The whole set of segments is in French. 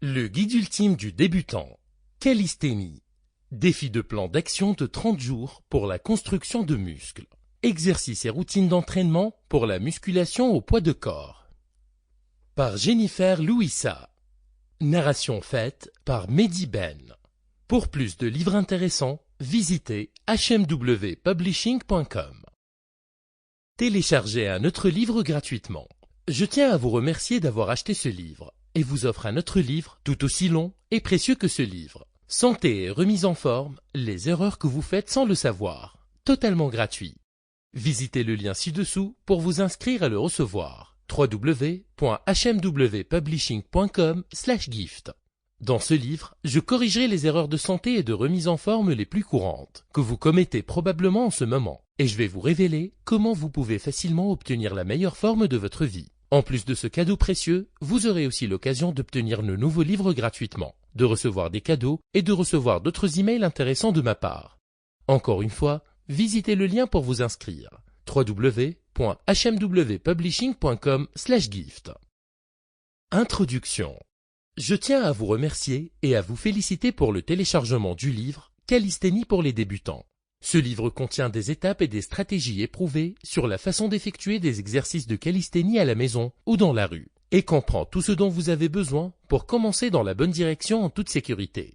Le guide ultime du débutant. Calisthénie. Défi de plan d'action de 30 jours pour la construction de muscles. Exercices et routines d'entraînement pour la musculation au poids de corps. Par Jennifer Louisa. Narration faite par Mehdi Ben. Pour plus de livres intéressants, visitez hmwpublishing.com. Téléchargez un autre livre gratuitement. Je tiens à vous remercier d'avoir acheté ce livre et vous offre un autre livre tout aussi long et précieux que ce livre. Santé et remise en forme, les erreurs que vous faites sans le savoir. Totalement gratuit. Visitez le lien ci-dessous pour vous inscrire à le recevoir. www.hmwpublishing.com/gift. Dans ce livre, je corrigerai les erreurs de santé et de remise en forme les plus courantes, que vous commettez probablement en ce moment, et je vais vous révéler comment vous pouvez facilement obtenir la meilleure forme de votre vie. En plus de ce cadeau précieux, vous aurez aussi l'occasion d'obtenir le nouveau livre gratuitement, de recevoir des cadeaux et de recevoir d'autres emails intéressants de ma part. Encore une fois, visitez le lien pour vous inscrire. www.hmwpublishing.com/gift. Introduction. Je tiens à vous remercier et à vous féliciter pour le téléchargement du livre Calisthénie pour les débutants. Ce livre contient des étapes et des stratégies éprouvées sur la façon d'effectuer des exercices de calisthénie à la maison ou dans la rue, et comprend tout ce dont vous avez besoin pour commencer dans la bonne direction en toute sécurité.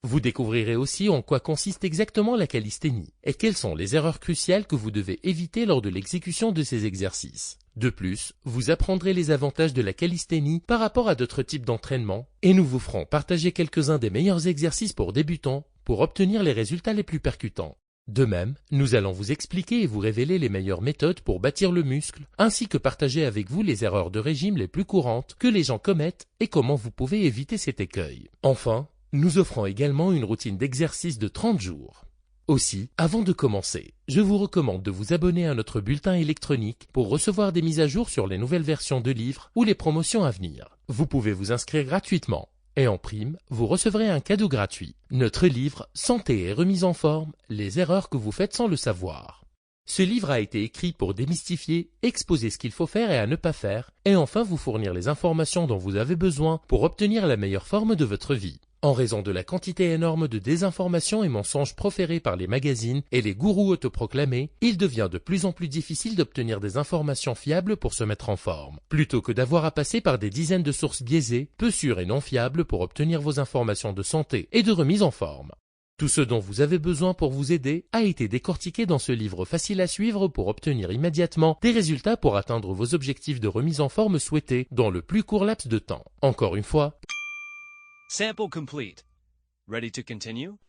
Vous découvrirez aussi en quoi consiste exactement la calisthénie et quelles sont les erreurs cruciales que vous devez éviter lors de l'exécution de ces exercices. De plus, vous apprendrez les avantages de la calisthénie par rapport à d'autres types d'entraînement et nous vous ferons partager quelques-uns des meilleurs exercices pour débutants pour obtenir les résultats les plus percutants. De même, nous allons vous expliquer et vous révéler les meilleures méthodes pour bâtir le muscle, ainsi que partager avec vous les erreurs de régime les plus courantes que les gens commettent et comment vous pouvez éviter cet écueil. Enfin, nous offrons également une routine d'exercice de 30 jours. Aussi, avant de commencer, je vous recommande de vous abonner à notre bulletin électronique pour recevoir des mises à jour sur les nouvelles versions de livres ou les promotions à venir. Vous pouvez vous inscrire gratuitement. Et en prime, vous recevrez un cadeau gratuit, notre livre Santé et remise en forme, les erreurs que vous faites sans le savoir. Ce livre a été écrit pour démystifier, exposer ce qu'il faut faire et à ne pas faire, et enfin vous fournir les informations dont vous avez besoin pour obtenir la meilleure forme de votre vie. En raison de la quantité énorme de désinformations et mensonges proférés par les magazines et les gourous autoproclamés, il devient de plus en plus difficile d'obtenir des informations fiables pour se mettre en forme, plutôt que d'avoir à passer par des dizaines de sources biaisées, peu sûres et non fiables pour obtenir vos informations de santé et de remise en forme. Tout ce dont vous avez besoin pour vous aider a été décortiqué dans ce livre facile à suivre pour obtenir immédiatement des résultats pour atteindre vos objectifs de remise en forme souhaités dans le plus court laps de temps. Encore une fois, Sample complete. Ready to continue?